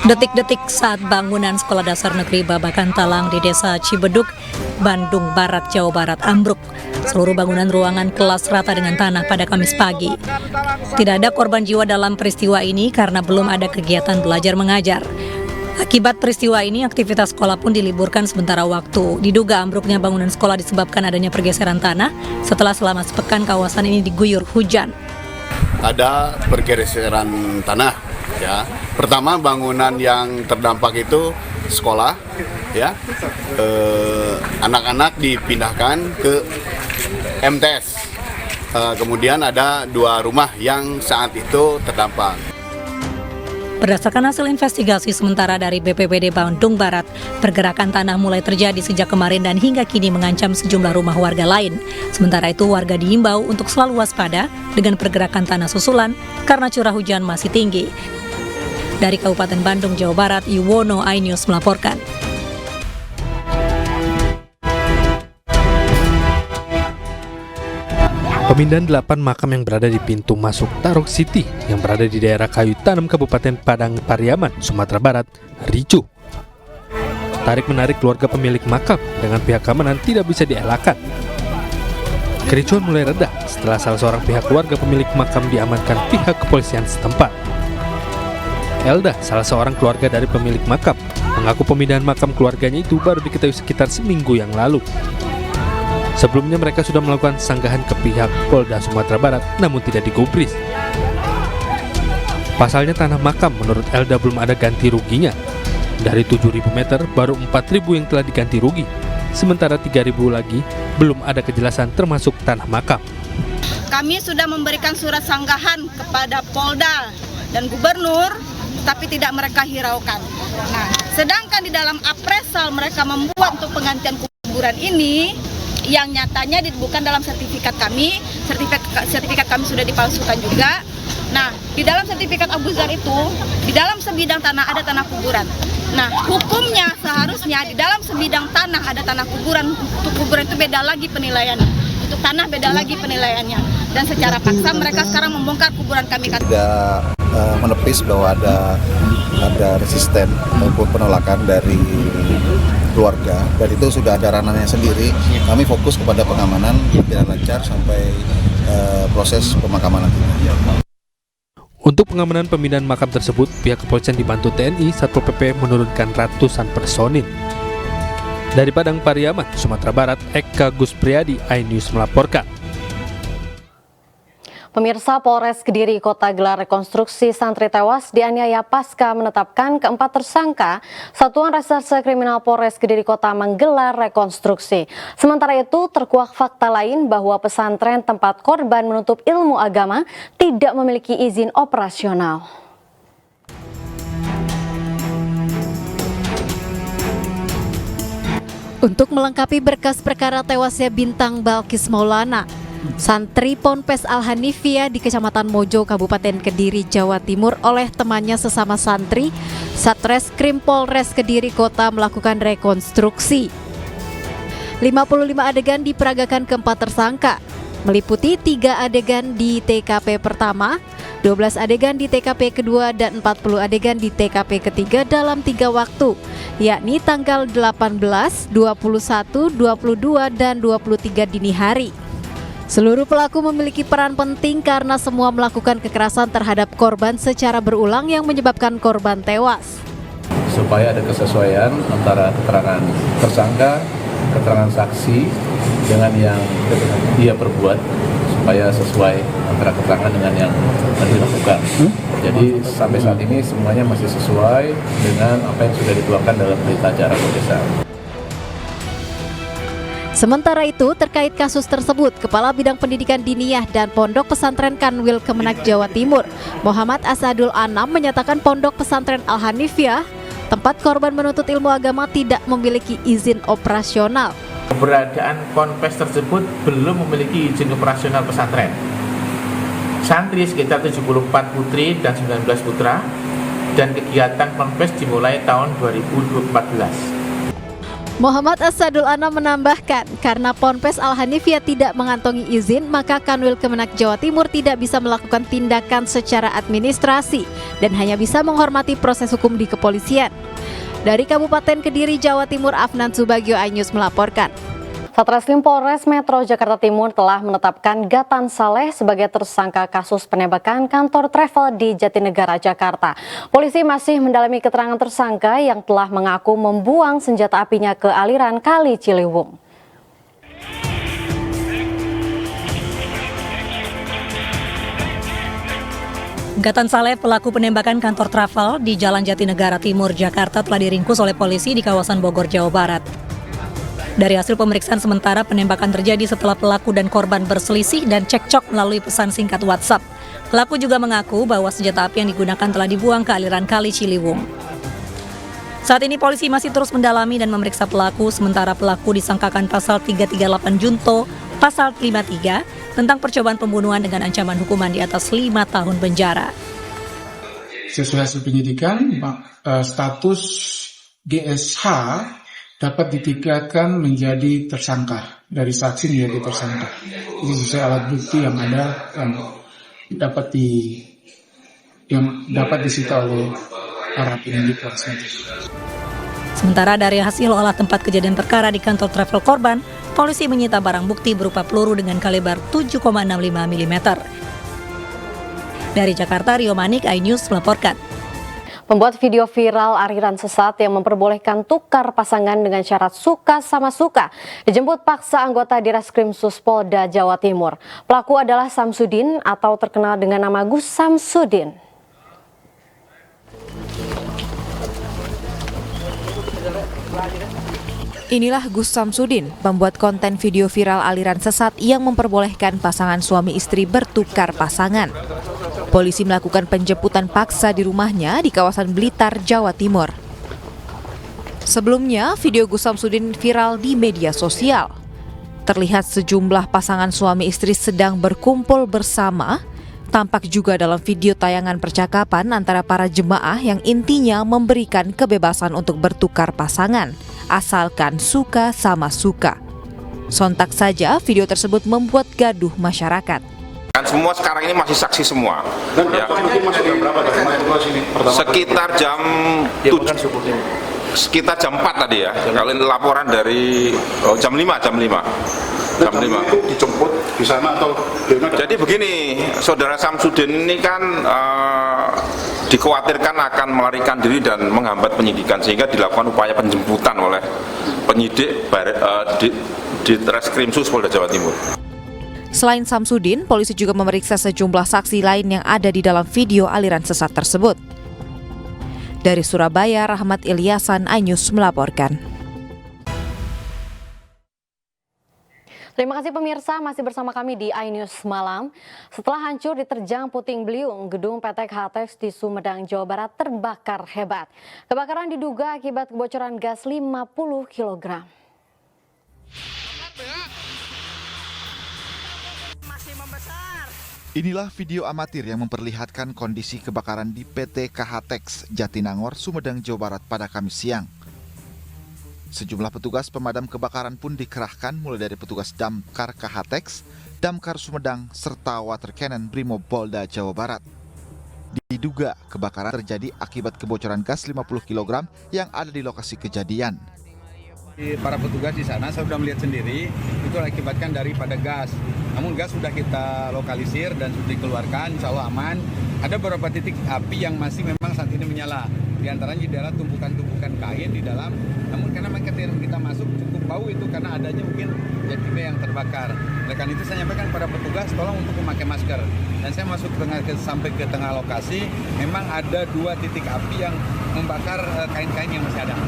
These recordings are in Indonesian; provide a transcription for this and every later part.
Detik-detik saat bangunan Sekolah Dasar Negeri Babakan Talang di Desa Cibeduk, Bandung Barat, Jawa Barat ambruk. Seluruh bangunan ruangan kelas rata dengan tanah pada Kamis pagi. Tidak ada korban jiwa dalam peristiwa ini karena belum ada kegiatan belajar mengajar. Akibat peristiwa ini, aktivitas sekolah pun diliburkan sementara waktu. Diduga ambruknya bangunan sekolah disebabkan adanya pergeseran tanah setelah selama sepekan kawasan ini diguyur hujan. Ada pergeseran tanah, ya. Pertama, bangunan yang terdampak itu sekolah, ya. Anak-anak dipindahkan ke MTS. Kemudian ada 2 rumah yang saat itu terdampak. Berdasarkan hasil investigasi sementara dari BPBD Bandung Barat, pergerakan tanah mulai terjadi sejak kemarin dan hingga kini mengancam sejumlah rumah warga lain. Sementara itu, warga diimbau untuk selalu waspada dengan pergerakan tanah susulan karena curah hujan masih tinggi. Dari Kabupaten Bandung, Jawa Barat, Yuwono iNews melaporkan. Pemindahan 8 makam yang berada di pintu masuk Tarok City yang berada di daerah Kayu Tanam Kabupaten Padang Pariaman, Sumatera Barat, ricuh. Tarik-menarik keluarga pemilik makam dengan pihak keamanan tidak bisa dielakkan. Kericuhan mulai reda setelah salah seorang pihak keluarga pemilik makam diamankan pihak kepolisian setempat. Elda, salah seorang keluarga dari pemilik makam, mengaku pemindahan makam keluarganya itu baru diketahui sekitar seminggu yang lalu. Sebelumnya mereka sudah melakukan sanggahan ke pihak Polda Sumatera Barat, namun tidak digubris. Pasalnya tanah makam menurut Elda belum ada ganti ruginya. Dari 7.000 meter, baru 4.000 yang telah diganti rugi. Sementara 3.000 lagi belum ada kejelasan termasuk tanah makam. Kami sudah memberikan surat sanggahan kepada Polda dan Gubernur, tapi tidak mereka hiraukan. Nah, sedangkan di dalam appraisal mereka membuat untuk penggantian kuburan ini, yang nyatanya bukan dalam sertifikat kami, sertifikat kami sudah dipalsukan juga. Nah, di dalam sertifikat Abu Zar itu, di dalam sebidang tanah ada tanah kuburan. Nah, hukumnya seharusnya di dalam sebidang tanah ada tanah kuburan. Untuk kuburan itu beda lagi penilaiannya, untuk tanah beda lagi penilaiannya. Dan secara paksa mereka sekarang membongkar kuburan kami. Tidak menepis bahwa ada resisten maupun penolakan dari keluarga, dan itu sudah ada ranahnya sendiri. Kami fokus kepada pengamanan berjalan lancar sampai proses pemakaman nantinya. Untuk pengamanan pemindahan makam tersebut, pihak kepolisian dibantu TNI, Satpol PP menurunkan ratusan personil. Dari Padang Pariaman, Sumatera Barat, Eka Guspriyadi, iNews melaporkan. Pemirsa, Polres Kediri Kota gelar rekonstruksi santri tewas dianiaya pasca menetapkan keempat tersangka. Satuan Reserse Kriminal Polres Kediri Kota menggelar rekonstruksi. Sementara itu, terkuak fakta lain bahwa pesantren tempat korban menuntut ilmu agama tidak memiliki izin operasional. Untuk melengkapi berkas perkara tewasnya Bintang Balkis Maulana, santri Ponpes Al-Hanifiyah di Kecamatan Mojo, Kabupaten Kediri, Jawa Timur oleh temannya sesama santri, Satreskrim Polres Kediri Kota melakukan rekonstruksi. 55 adegan diperagakan keempat tersangka, meliputi 3 adegan di TKP pertama, 12 adegan di TKP kedua, dan 40 adegan di TKP ketiga dalam 3 waktu, yakni tanggal 18, 21, 22, dan 23 dini hari. Seluruh pelaku memiliki peran penting karena semua melakukan kekerasan terhadap korban secara berulang yang menyebabkan korban tewas. Supaya ada kesesuaian antara keterangan tersangka, keterangan saksi dengan yang dia perbuat, supaya sesuai antara keterangan dengan yang dilakukan. Jadi sampai saat ini semuanya masih sesuai dengan apa yang sudah dituangkan dalam berita acara pemeriksaan. Sementara itu, terkait kasus tersebut, Kepala Bidang Pendidikan Diniyah dan Pondok Pesantren Kanwil Kemenak Jawa Timur, Muhammad Asadul Anam menyatakan Pondok Pesantren Al-Hanifiyah, tempat korban menuntut ilmu agama, tidak memiliki izin operasional. Keberadaan ponpes tersebut belum memiliki izin operasional pesantren. Santri sekitar 74 putri dan 19 putra, dan kegiatan ponpes dimulai tahun 2014. Muhammad Asadul Anam menambahkan, karena Ponpes Al-Hanifiyah tidak mengantongi izin, maka Kanwil Kemenak Jawa Timur tidak bisa melakukan tindakan secara administrasi dan hanya bisa menghormati proses hukum di kepolisian. Dari Kabupaten Kediri, Jawa Timur, Afnan Subagio, iNews melaporkan. Satreskrim Polres Metro Jakarta Timur telah menetapkan Gatan Saleh sebagai tersangka kasus penembakan kantor travel di Jatinegara, Jakarta. Polisi masih mendalami keterangan tersangka yang telah mengaku membuang senjata apinya ke aliran Kali Ciliwung. Gatan Saleh, pelaku penembakan kantor travel di Jalan Jatinegara Timur, Jakarta, telah diringkus oleh polisi di kawasan Bogor, Jawa Barat. Dari hasil pemeriksaan sementara, penembakan terjadi setelah pelaku dan korban berselisih dan cekcok melalui pesan singkat WhatsApp. Pelaku juga mengaku bahwa senjata api yang digunakan telah dibuang ke aliran Kali Ciliwung. Saat ini polisi masih terus mendalami dan memeriksa pelaku, sementara pelaku disangkakan pasal 338 Junto, pasal 53 tentang percobaan pembunuhan dengan ancaman hukuman di atas 5 tahun penjara. Sesuai hasil penyidikan, status GSH dapat ditingkatkan menjadi tersangka, dari saksi menjadi tersangka. Ini sesuai alat bukti yang ada yang dapat disita oleh para penyidik Polres Metro. Sementara dari hasil olah tempat kejadian perkara di kantor travel korban, polisi menyita barang bukti berupa peluru dengan kaliber 7,65 mm. Dari Jakarta, Rio Manik, iNews melaporkan. Pembuat video viral aliran sesat yang memperbolehkan tukar pasangan dengan syarat suka sama suka dijemput paksa anggota Direskrim Polda Jawa Timur. Pelaku adalah Samsudin atau terkenal dengan nama Gus Samsudin. Inilah Gus Samsudin, pembuat konten video viral aliran sesat yang memperbolehkan pasangan suami istri bertukar pasangan. Polisi melakukan penjemputan paksa di rumahnya di kawasan Blitar, Jawa Timur. Sebelumnya, video Gus Samsudin viral di media sosial. Terlihat sejumlah pasangan suami istri sedang berkumpul bersama. Tampak juga dalam video tayangan percakapan antara para jemaah yang intinya memberikan kebebasan untuk bertukar pasangan, asalkan suka sama suka. Sontak saja video tersebut membuat gaduh masyarakat. Kan semua sekarang ini masih saksi semua. Ya. Sekitar jam 7, sekitar jam 4 tadi ya. Kalau ini laporan dari jam 5. Itu dijemput di sana atau jadi begini, saudara Samsudin ini kan dikhawatirkan akan melarikan diri dan menghambat penyidikan, sehingga dilakukan upaya penjemputan oleh penyidik di Reskrim Polda Jawa Timur. Selain Samsudin, polisi juga memeriksa sejumlah saksi lain yang ada di dalam video aliran sesat tersebut. Dari Surabaya, Rahmat Ilyasan, iNews melaporkan. Terima kasih pemirsa, masih bersama kami di iNews Malam. Setelah hancur diterjang puting beliung, gedung PT KHTX di Sumedang, Jawa Barat terbakar hebat. Kebakaran diduga akibat kebocoran gas 50 kg. Inilah video amatir yang memperlihatkan kondisi kebakaran di PT KHTX Jatinangor, Sumedang, Jawa Barat pada Kamis siang. Sejumlah petugas pemadam kebakaran pun dikerahkan mulai dari petugas Damkar KHTX, Damkar Sumedang, serta Water Cannon Brimob Polda Jawa Barat. Diduga kebakaran terjadi akibat kebocoran gas 50 kg yang ada di lokasi kejadian. Para petugas di sana saya sudah melihat sendiri itu akibatkan daripada gas. Namun gas sudah kita lokalisir dan sudah dikeluarkan, insya Allah aman. Ada beberapa titik api yang masih memang saat ini menyala. Di antaranya di daerah tumpukan-tumpukan kain di dalam. Namun karena kita masuk cukup bau itu karena adanya mungkin zat kimia yang terbakar. Oleh karena itu saya nyampaikan pada petugas tolong untuk memakai masker. Dan saya masuk sampai ke tengah lokasi, memang ada 2 titik api yang membakar kain-kain yang masih ada.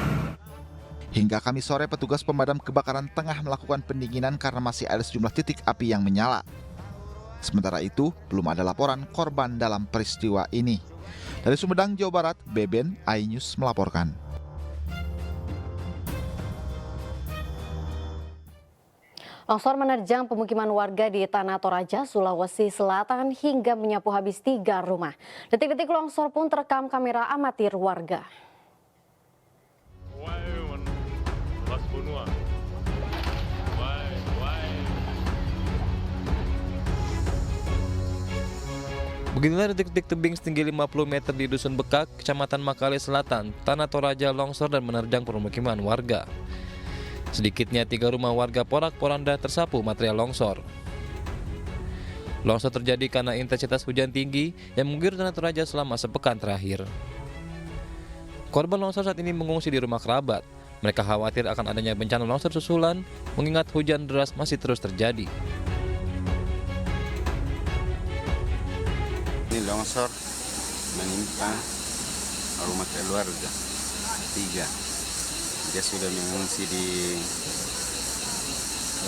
Hingga Kamis sore, petugas pemadam kebakaran tengah melakukan pendinginan karena masih ada sejumlah titik api yang menyala. Sementara itu, belum ada laporan korban dalam peristiwa ini. Dari Sumedang, Jawa Barat, Beben, iNews melaporkan. Longsor menerjang pemukiman warga di Tanah Toraja, Sulawesi Selatan hingga menyapu habis 3 rumah. Detik-detik longsor pun terekam kamera amatir warga. Beginilah detik-detik tebing setinggi 50 meter di Dusun Bekak, Kecamatan Makale Selatan, Tanah Toraja longsor dan menerjang permukiman warga. Sedikitnya 3 rumah warga porak-poranda tersapu material longsor. Longsor terjadi karena intensitas hujan tinggi yang mengguyur Tanah Toraja selama sepekan terakhir. Korban longsor saat ini mengungsi di rumah kerabat. Mereka khawatir akan adanya bencana longsor susulan, mengingat hujan deras masih terus terjadi. Ini longsor menimpa rumah keluarga 3. Dia sudah mengungsi di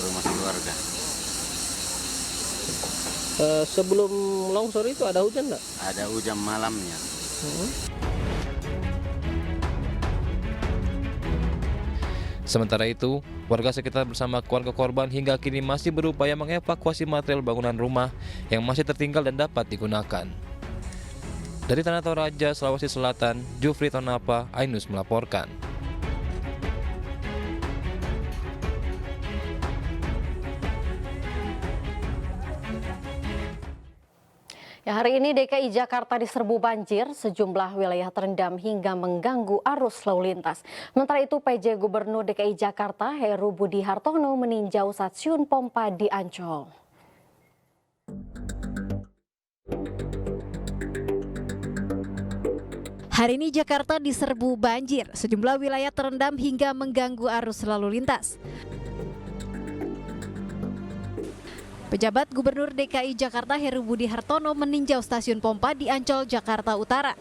rumah keluarga. Sebelum longsor itu ada hujan nggak? Ada hujan malamnya. Sementara itu, warga sekitar bersama keluarga korban hingga kini masih berupaya mengevakuasi material bangunan rumah yang masih tertinggal dan dapat digunakan. Dari Tanah Toraja, Sulawesi Selatan, Jufri Tonapa, Ainus melaporkan. Ya, hari ini DKI Jakarta diserbu banjir, sejumlah wilayah terendam hingga mengganggu arus lalu lintas. Sementara itu, PJ Gubernur DKI Jakarta Heru Budi Hartono meninjau stasiun pompa di Ancol. Hari ini Jakarta diserbu banjir, sejumlah wilayah terendam hingga mengganggu arus lalu lintas. Pejabat Gubernur DKI Jakarta Heru Budi Hartono meninjau stasiun pompa di Ancol, Jakarta Utara.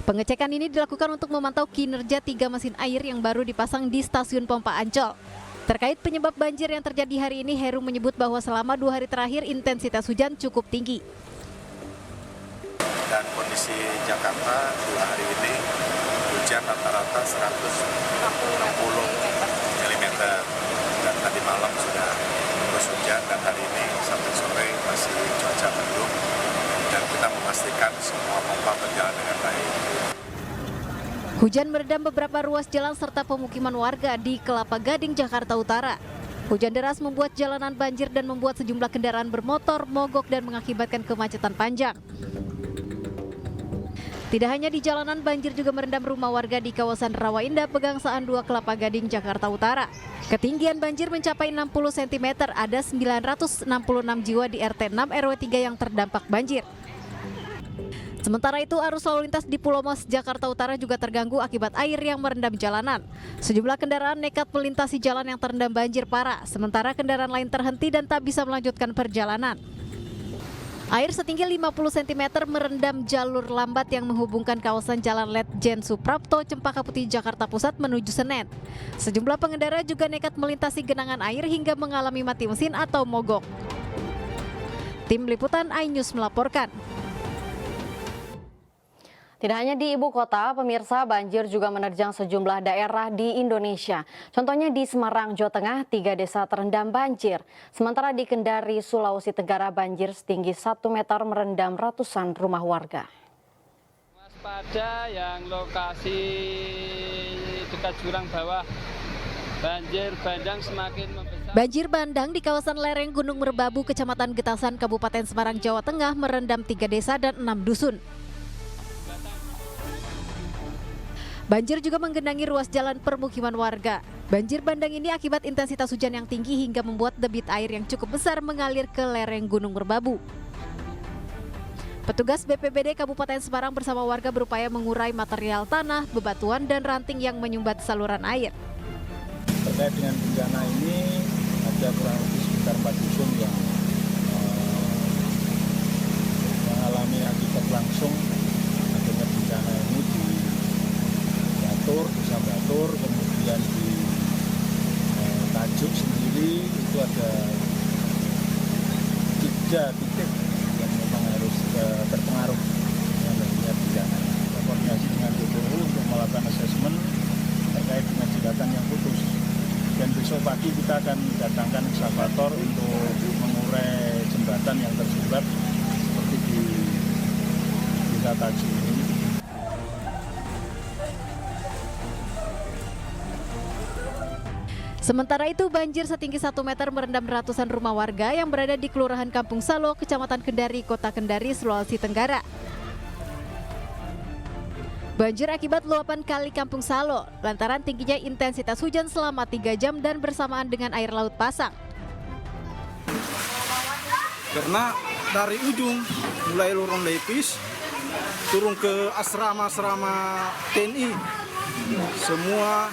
Pengecekan ini dilakukan untuk memantau kinerja 3 mesin air yang baru dipasang di stasiun pompa Ancol. Terkait penyebab banjir yang terjadi hari ini, Heru menyebut bahwa selama 2 hari terakhir intensitas hujan cukup tinggi. Dan kondisi Jakarta 2 hari ini hujan rata-rata 160 mm. Dan tadi malam sudah terus hujan dan hari ini sampai sore masih cuaca mendung dan kita memastikan semua pompa berjalan dengan baik. Hujan merendam beberapa ruas jalan serta pemukiman warga di Kelapa Gading, Jakarta Utara. Hujan deras membuat jalanan banjir dan membuat sejumlah kendaraan bermotor mogok dan mengakibatkan kemacetan panjang. Tidak hanya di jalanan, banjir juga merendam rumah warga di kawasan Rawa Indah, Pegangsaan 2, Kelapa Gading, Jakarta Utara. Ketinggian banjir mencapai 60 cm, ada 966 jiwa di RT 6 RW 3 yang terdampak banjir. Sementara itu, arus lalu lintas di Pulau Mas, Jakarta Utara juga terganggu akibat air yang merendam jalanan. Sejumlah kendaraan nekat melintasi jalan yang terendam banjir parah, sementara kendaraan lain terhenti dan tak bisa melanjutkan perjalanan. Air setinggi 50 cm merendam jalur lambat yang menghubungkan kawasan Jalan Letjen Suprapto, Cempaka Putih, Jakarta Pusat menuju Senen. Sejumlah pengendara juga nekat melintasi genangan air hingga mengalami mati mesin atau mogok. Tim Liputan iNews melaporkan. Tidak hanya di ibu kota, pemirsa, banjir juga menerjang sejumlah daerah di Indonesia. Contohnya di Semarang, Jawa Tengah, 3 desa terendam banjir. Sementara di Kendari, Sulawesi Tenggara, banjir setinggi 1 meter merendam ratusan rumah warga. Waspada yang lokasi dekat jurang bawah, banjir bandang semakin membesar. Banjir bandang di kawasan lereng Gunung Merbabu, Kecamatan Getasan, Kabupaten Semarang, Jawa Tengah merendam 3 desa dan 6 dusun. Banjir juga menggenangi ruas jalan permukiman warga. Banjir bandang ini akibat intensitas hujan yang tinggi hingga membuat debit air yang cukup besar mengalir ke lereng Gunung Merbabu. Petugas BPBD Kabupaten Semarang bersama warga berupaya mengurai material tanah, bebatuan, dan ranting yang menyumbat saluran air. Terkait dengan bencana ini, ada kurang lebih sekitar 4 dusun yang mengalami akibat langsung adanya bencana ini di Desa Batur, kemudian di Tajuk sendiri itu ada 3 titik yang memang harus terpengaruh dengan adanya bencana. Kita koordinasi dengan BPU untuk melakukan asesmen terkait dengan jembatan yang putus. Dan besok pagi kita akan datangkan ekskavator untuk mengurai jembatan yang terjebak seperti di Desa Tajuk ini. Sementara itu banjir setinggi 1 meter merendam ratusan rumah warga yang berada di Kelurahan Kampung Salo, Kecamatan Kendari, Kota Kendari, Sulawesi Tenggara. Banjir akibat luapan Kali Kampung Salo lantaran tingginya intensitas hujan selama 3 jam dan bersamaan dengan air laut pasang. Karena dari ujung mulai Lorong Lepis turun ke asrama-asrama TNI, semua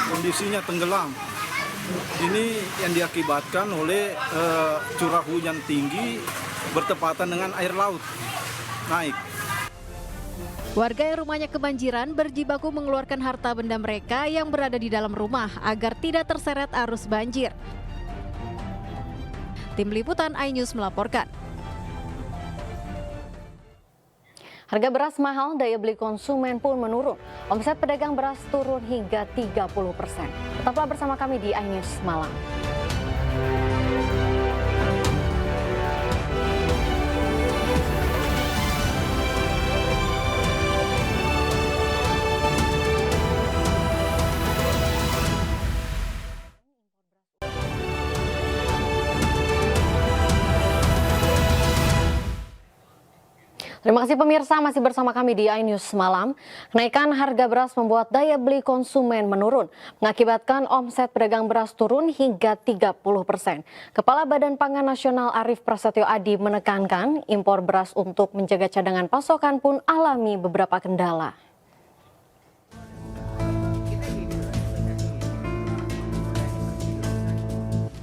kondisinya tenggelam. Ini yang diakibatkan oleh curah hujan tinggi bertepatan dengan air laut naik. Warga yang rumahnya kebanjiran berjibaku mengeluarkan harta benda mereka yang berada di dalam rumah agar tidak terseret arus banjir. Tim Liputan iNews melaporkan. Harga beras mahal, daya beli konsumen pun menurun. Omset pedagang beras turun hingga 30%. Tetaplah bersama kami di iNews Malam. Terima kasih pemirsa, masih bersama kami di iNews Malam. Kenaikan harga beras membuat daya beli konsumen menurun, mengakibatkan omset pedagang beras turun hingga 30%. Kepala Badan Pangan Nasional Arief Prasetyo Adi menekankan impor beras untuk menjaga cadangan pasokan pun alami beberapa kendala.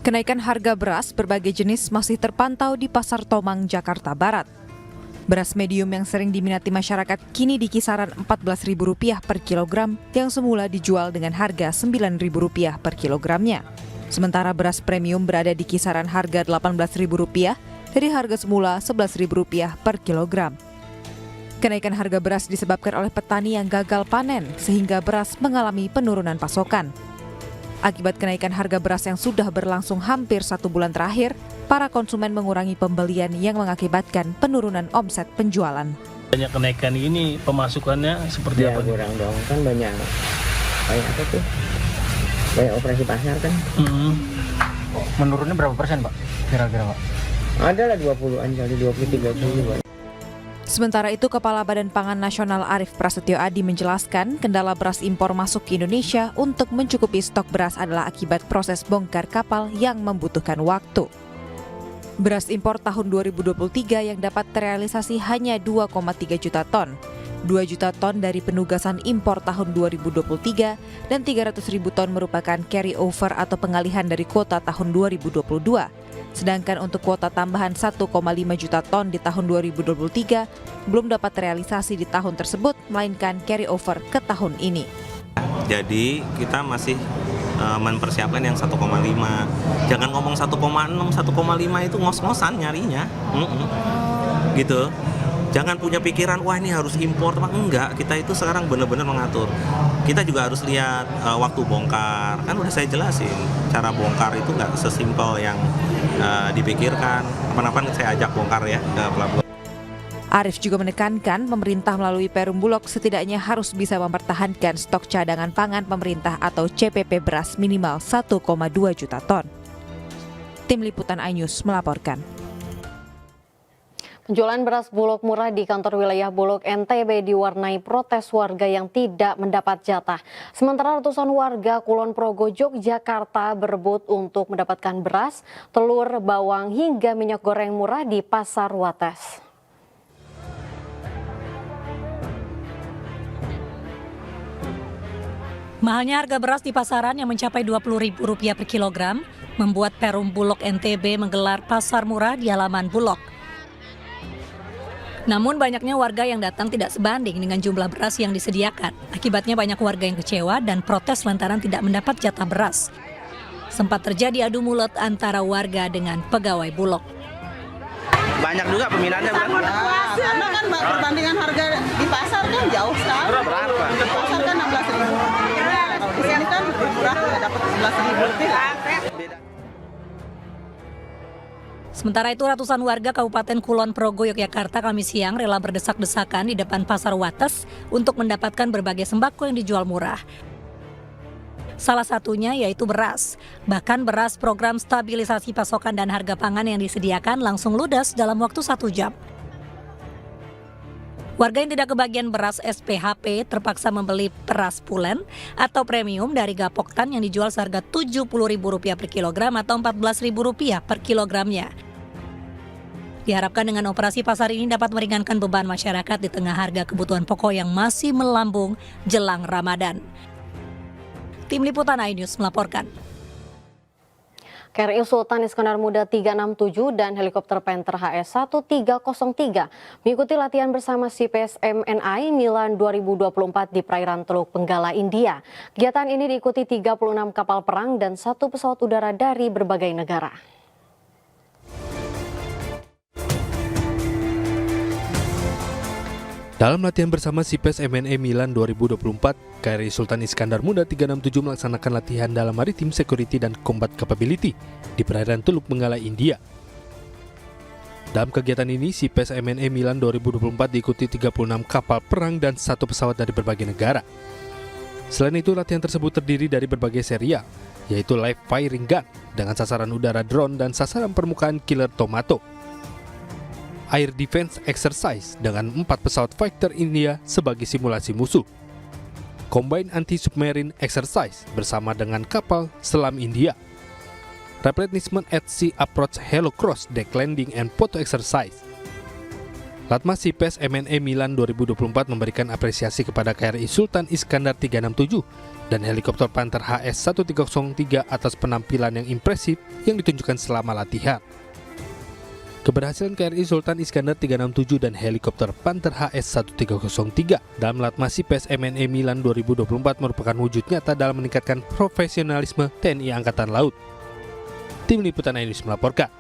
Kenaikan harga beras berbagai jenis masih terpantau di Pasar Tomang, Jakarta Barat. Beras medium yang sering diminati masyarakat kini di kisaran Rp14.000 per kilogram yang semula dijual dengan harga Rp9.000 per kilogramnya. Sementara beras premium berada di kisaran harga Rp18.000 dari harga semula Rp11.000 per kilogram. Kenaikan harga beras disebabkan oleh petani yang gagal panen sehingga beras mengalami penurunan pasokan. Akibat kenaikan harga beras yang sudah berlangsung hampir 1 bulan terakhir, para konsumen mengurangi pembelian yang mengakibatkan penurunan omset penjualan. Banyak kenaikan ini pemasukannya seperti apa? Kurang dong, kan banyak apa tuh? Banyak operasi pasar kan. Menurunnya berapa persen, Pak? Kira-kira, Pak? Ada lah 20-an, jadi 20-30. Sementara itu, Kepala Badan Pangan Nasional Arief Prasetyo Adi menjelaskan kendala beras impor masuk ke Indonesia untuk mencukupi stok beras adalah akibat proses bongkar kapal yang membutuhkan waktu. Beras impor tahun 2023 yang dapat terrealisasi hanya 2,3 juta ton. 2 juta ton dari penugasan impor tahun 2023 dan 300.000 ton merupakan carry over atau pengalihan dari kuota tahun 2022. Sedangkan untuk kuota tambahan 1,5 juta ton di tahun 2023 belum dapat terrealisasi di tahun tersebut, melainkan carry over ke tahun ini. Jadi kita masih mempersiapkan yang 1,5. Jangan ngomong 1,6, 1,5 itu ngos-ngosan nyarinya. Gitu. Jangan punya pikiran, wah ini harus impor, enggak. Kita itu sekarang benar-benar mengatur. Kita juga harus lihat waktu bongkar. Kan udah saya jelasin, cara bongkar itu nggak sesimpel yang dipikirkan. Kapan-kapan saya ajak bongkar ya ke pelabuhan. Arief juga menekankan pemerintah melalui Perum Bulog setidaknya harus bisa mempertahankan stok cadangan pangan pemerintah atau CPP beras minimal 1,2 juta ton. Tim Liputan iNews melaporkan. Penjualan beras Bulog murah di kantor wilayah Bulog NTB diwarnai protes warga yang tidak mendapat jatah. Sementara ratusan warga Kulon Progo, Yogyakarta berebut untuk mendapatkan beras, telur, bawang hingga minyak goreng murah di Pasar Wates. Mahalnya harga beras di pasaran yang mencapai Rp20.000 per kilogram membuat Perum Bulog NTB menggelar pasar murah di halaman Bulog. Namun banyaknya warga yang datang tidak sebanding dengan jumlah beras yang disediakan. Akibatnya banyak warga yang kecewa dan protes lantaran tidak mendapat jatah beras. Sempat terjadi adu mulut antara warga dengan pegawai Bulog. Banyak juga peminatnya kan? Nah, karena kan perbandingan harga di pasar kan jauh sekali. Berapa? Di pasar kan 16.000. Kalau di sini kan murah, dapat 11.000 lebih lah. Sementara itu ratusan warga Kabupaten Kulon Progo, Yogyakarta Kamis siang rela berdesak-desakan di depan Pasar Wates untuk mendapatkan berbagai sembako yang dijual murah. Salah satunya yaitu beras. Bahkan beras program stabilisasi pasokan dan harga pangan yang disediakan langsung ludes dalam waktu 1 jam. Warga yang tidak kebagian beras SPHP terpaksa membeli beras pulen atau premium dari Gapoktan yang dijual seharga Rp70.000 per kilogram atau Rp14.000 per kilogramnya. Diharapkan dengan operasi pasar ini dapat meringankan beban masyarakat di tengah harga kebutuhan pokok yang masih melambung jelang Ramadan. Tim Liputan iNews melaporkan. KRI Sultan Iskandar Muda 367 dan helikopter Panther HS-1303 mengikuti latihan bersama CPS MNI Milan 2024 di perairan Teluk Benggala, India. Kegiatan ini diikuti 36 kapal perang dan 1 pesawat udara dari berbagai negara. Dalam latihan bersama CPS MNE Milan 2024, KRI Sultan Iskandar Muda 367 melaksanakan latihan dalam Maritime Security dan Combat Capability di perairan Teluk Benggala, India. Dalam kegiatan ini, CPS MNE Milan 2024 diikuti 36 kapal perang dan 1 pesawat dari berbagai negara. Selain itu, latihan tersebut terdiri dari berbagai serial, yaitu live firing gun dengan sasaran udara drone dan sasaran permukaan killer tomato. Air Defense Exercise dengan 4 pesawat fighter India sebagai simulasi musuh. Combined Anti-Submarine Exercise bersama dengan kapal selam India. Replenishment at Sea Approach Hello Cross Deck Landing and Photo Exercise. Latmas CPS MNE Milan 2024 memberikan apresiasi kepada KRI Sultan Iskandar 367 dan helikopter Panther HS-1303 atas penampilan yang impresif yang ditunjukkan selama latihan. Keberhasilan KRI Sultan Iskandar 367 dan helikopter Panther HS-1303 dalam latmas CPS MNE Milan 2024 merupakan wujud nyata dalam meningkatkan profesionalisme TNI Angkatan Laut. Tim Liputan iNews melaporkan.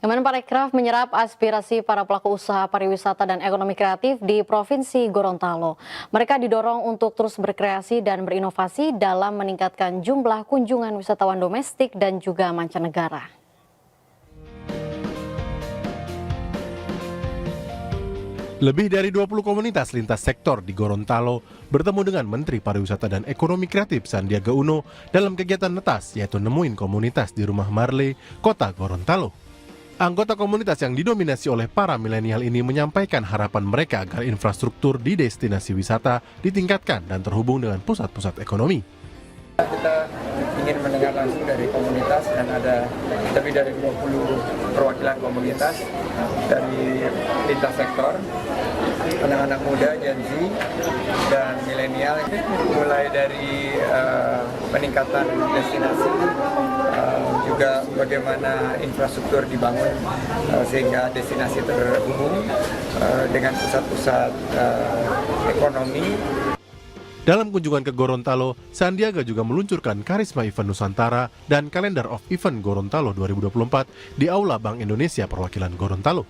Kemenparekraf menyerap aspirasi para pelaku usaha pariwisata dan ekonomi kreatif di Provinsi Gorontalo. Mereka didorong untuk terus berkreasi dan berinovasi dalam meningkatkan jumlah kunjungan wisatawan domestik dan juga mancanegara. Lebih dari 20 komunitas lintas sektor di Gorontalo bertemu dengan Menteri Pariwisata dan Ekonomi Kreatif Sandiaga Uno dalam kegiatan netas, yaitu nemuin komunitas di Rumah Marle, Kota Gorontalo. Anggota komunitas yang didominasi oleh para milenial ini menyampaikan harapan mereka agar infrastruktur di destinasi wisata ditingkatkan dan terhubung dengan pusat-pusat ekonomi. Kita ingin mendengar langsung dari komunitas dan ada lebih dari 20 perwakilan komunitas dari lintas sektor, anak-anak muda, Gen Z, dan milenial, mulai dari peningkatan destinasi, juga bagaimana infrastruktur dibangun sehingga destinasi terhubung dengan pusat-pusat ekonomi. Dalam kunjungan ke Gorontalo, Sandiaga juga meluncurkan Karisma Event Nusantara dan Calendar of Event Gorontalo 2024 di Aula Bank Indonesia Perwakilan Gorontalo.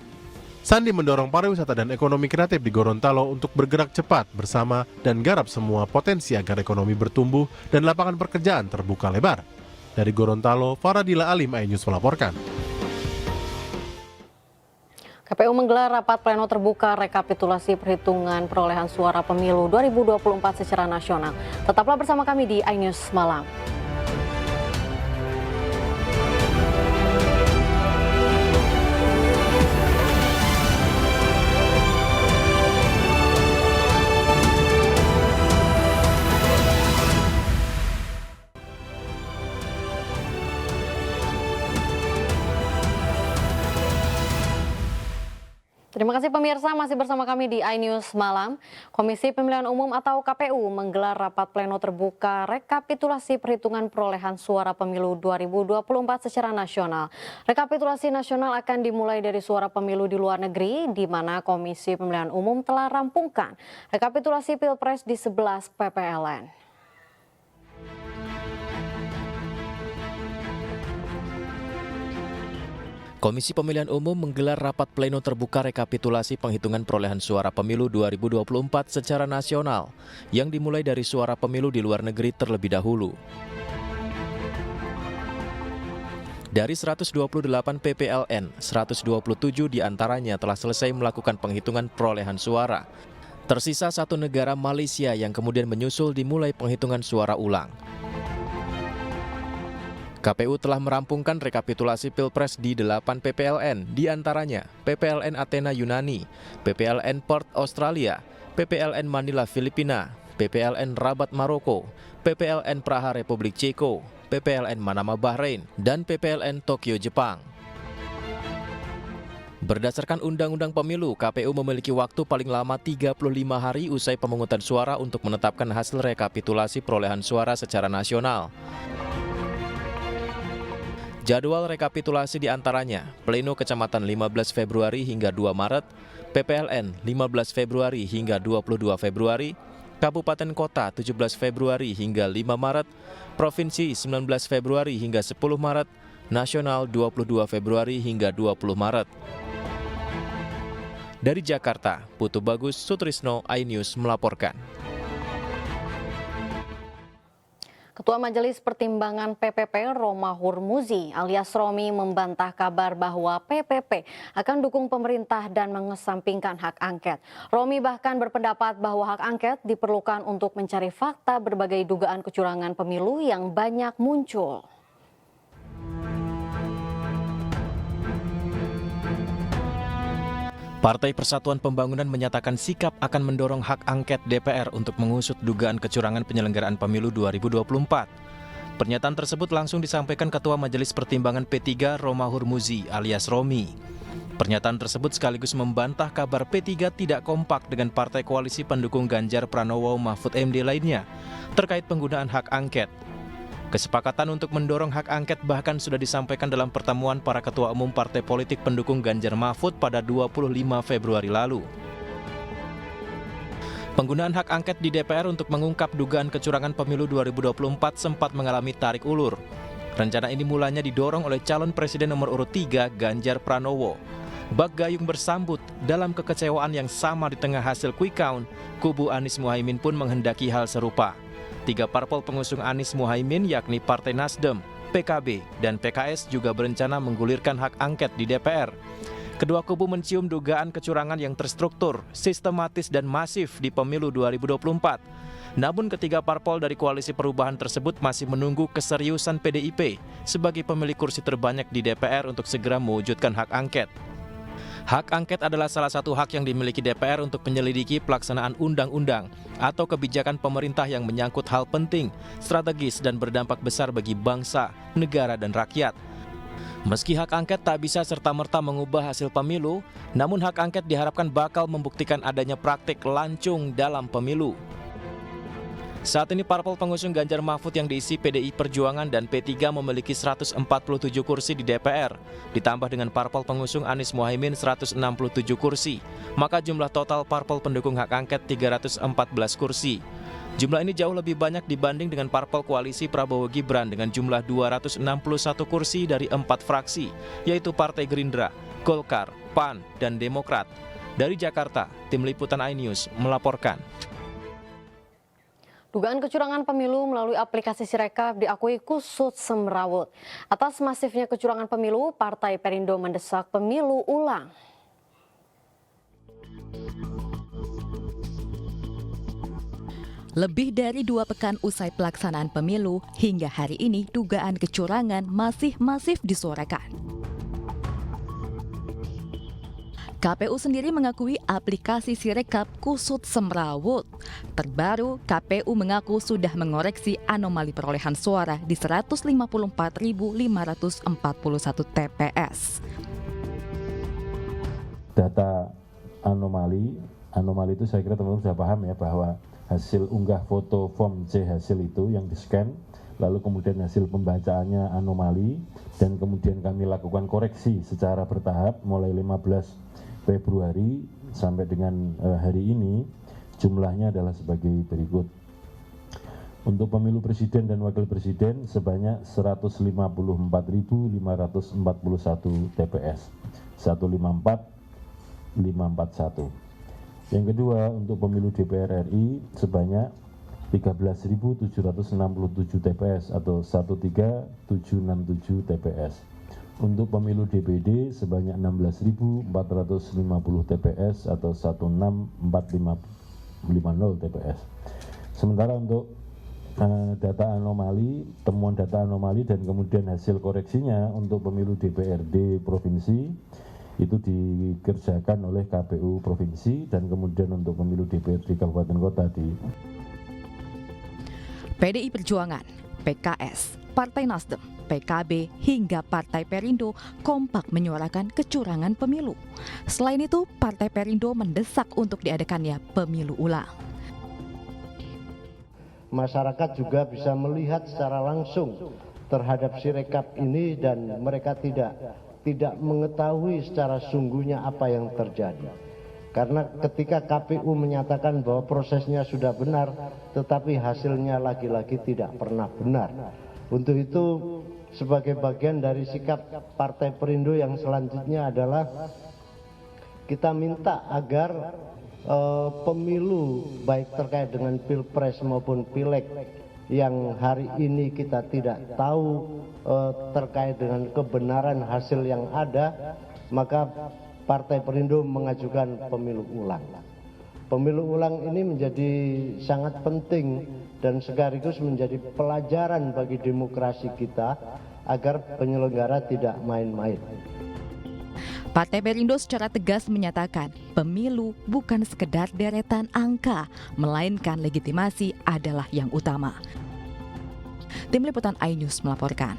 Sandi mendorong pariwisata dan ekonomi kreatif di Gorontalo untuk bergerak cepat bersama dan garap semua potensi agar ekonomi bertumbuh dan lapangan pekerjaan terbuka lebar. Dari Gorontalo, Faradila Alim, iNews melaporkan. KPU menggelar rapat pleno terbuka rekapitulasi perhitungan perolehan suara pemilu 2024 secara nasional. Tetaplah bersama kami di iNews Malam. Terima kasih pemirsa, masih bersama kami di iNews Malam. Komisi Pemilihan Umum atau KPU menggelar rapat pleno terbuka rekapitulasi perhitungan perolehan suara pemilu 2024 secara nasional. Rekapitulasi nasional akan dimulai dari suara pemilu di luar negeri, di mana Komisi Pemilihan Umum telah rampungkan rekapitulasi Pilpres di 11 PPLN. Komisi Pemilihan Umum menggelar rapat pleno terbuka rekapitulasi penghitungan perolehan suara pemilu 2024 secara nasional yang dimulai dari suara pemilu di luar negeri terlebih dahulu. Dari 128 PPLN, 127 diantaranya telah selesai melakukan penghitungan perolehan suara. Tersisa satu negara, Malaysia, yang kemudian menyusul dimulai penghitungan suara ulang. KPU telah merampungkan rekapitulasi Pilpres di 8 PPLN, diantaranya PPLN Athena Yunani, PPLN Perth Australia, PPLN Manila Filipina, PPLN Rabat Maroko, PPLN Praha Republik Ceko, PPLN Manama Bahrain, dan PPLN Tokyo Jepang. Berdasarkan Undang-Undang Pemilu, KPU memiliki waktu paling lama 35 hari usai pemungutan suara untuk menetapkan hasil rekapitulasi perolehan suara secara nasional. Jadwal rekapitulasi diantaranya Pleno Kecamatan 15 Februari hingga 2 Maret, PPLN 15 Februari hingga 22 Februari, Kabupaten Kota 17 Februari hingga 5 Maret, Provinsi 19 Februari hingga 10 Maret, Nasional 22 Februari hingga 20 Maret. Dari Jakarta, Putu Bagus Sutrisno, iNews melaporkan. Ketua Majelis Pertimbangan PPP Roma Hurmuzi alias Romi membantah kabar bahwa PPP akan dukung pemerintah dan mengesampingkan hak angket. Romi bahkan berpendapat bahwa hak angket diperlukan untuk mencari fakta berbagai dugaan kecurangan pemilu yang banyak muncul. Partai Persatuan Pembangunan menyatakan sikap akan mendorong hak angket DPR untuk mengusut dugaan kecurangan penyelenggaraan pemilu 2024. Pernyataan tersebut langsung disampaikan Ketua Majelis Pertimbangan P3 Roma Hurmuzi alias Romi. Pernyataan tersebut sekaligus membantah kabar P3 tidak kompak dengan partai koalisi pendukung Ganjar Pranowo Mahfud MD lainnya terkait penggunaan hak angket. Kesepakatan untuk mendorong hak angket bahkan sudah disampaikan dalam pertemuan para ketua umum partai politik pendukung Ganjar Mahfud pada 25 Februari lalu. Penggunaan hak angket di DPR untuk mengungkap dugaan kecurangan pemilu 2024 sempat mengalami tarik ulur. Rencana ini mulanya didorong oleh calon presiden nomor urut 3 Ganjar Pranowo. Bak Gayung bersambut dalam kekecewaan yang sama di tengah hasil quick count, kubu Anies Muhaimin pun menghendaki hal serupa. 3 parpol pengusung Anies Muhaimin yakni Partai Nasdem, PKB, dan PKS juga berencana menggulirkan hak angket di DPR. Kedua kubu mencium dugaan kecurangan yang terstruktur, sistematis, dan masif di pemilu 2024. Namun ketiga parpol dari koalisi perubahan tersebut masih menunggu keseriusan PDIP sebagai pemilik kursi terbanyak di DPR untuk segera mewujudkan hak angket. Hak angket adalah salah satu hak yang dimiliki DPR untuk menyelidiki pelaksanaan undang-undang atau kebijakan pemerintah yang menyangkut hal penting, strategis, dan berdampak besar bagi bangsa, negara, dan rakyat. Meski hak angket tak bisa serta-merta mengubah hasil pemilu, namun hak angket diharapkan bakal membuktikan adanya praktik lancung dalam pemilu. Saat ini parpol pengusung Ganjar Mahfud yang diisi PDI Perjuangan dan P3 memiliki 147 kursi di DPR, ditambah dengan parpol pengusung Anies Muhaimin 167 kursi, maka jumlah total parpol pendukung hak angket 314 kursi. Jumlah ini jauh lebih banyak dibanding dengan parpol koalisi Prabowo Gibran dengan jumlah 261 kursi dari 4 fraksi, yaitu Partai Gerindra, Golkar, PAN, dan Demokrat. Dari Jakarta, Tim Liputan iNews melaporkan. Dugaan kecurangan pemilu melalui aplikasi Sirekap diakui kusut semrawut. Atas masifnya kecurangan pemilu, Partai Perindo mendesak pemilu ulang. Lebih dari 2 pekan usai pelaksanaan pemilu, hingga hari ini dugaan kecurangan masih masif disuarakan. KPU sendiri mengakui aplikasi Sirekap kusut semrawut. Terbaru, KPU mengaku sudah mengoreksi anomali perolehan suara di 154.541 TPS. Data anomali itu saya kira teman-teman sudah paham ya, bahwa hasil unggah foto form C hasil itu yang di-scan, lalu kemudian hasil pembacaannya anomali, dan kemudian kami lakukan koreksi secara bertahap mulai 15 Februari sampai dengan hari ini. Jumlahnya adalah sebagai berikut. Untuk pemilu presiden dan wakil presiden sebanyak 154.541 TPS, 154.541. Yang kedua, untuk pemilu DPR RI sebanyak 13.767 TPS atau 13767 TPS. Untuk pemilu DPD sebanyak 16.450 TPS atau 16450 TPS. Sementara untuk data anomali, temuan data anomali dan kemudian hasil koreksinya untuk pemilu DPRD provinsi itu dikerjakan oleh KPU provinsi dan kemudian untuk pemilu DPRD kabupaten kota di PDI Perjuangan, PKS, Partai Nasdem, PKB, hingga Partai Perindo kompak menyuarakan kecurangan pemilu. Selain itu, Partai Perindo mendesak untuk diadakannya pemilu ulang. Masyarakat juga bisa melihat secara langsung terhadap Sirekap ini dan mereka tidak mengetahui secara sungguhnya apa yang terjadi. Karena ketika KPU menyatakan bahwa prosesnya sudah benar, tetapi hasilnya lagi-lagi tidak pernah benar. Untuk itu, sebagai bagian dari sikap Partai Perindo yang selanjutnya adalah kita minta agar pemilu baik terkait dengan Pilpres maupun Pileg yang hari ini kita tidak tahu terkait dengan kebenaran hasil yang ada, maka Partai Perindo mengajukan pemilu ulang. Pemilu ulang ini menjadi sangat penting dan sekaligus menjadi pelajaran bagi demokrasi kita agar penyelenggara tidak main-main. Partai Perindo secara tegas menyatakan pemilu bukan sekedar deretan angka, melainkan legitimasi adalah yang utama. Tim Liputan iNews melaporkan.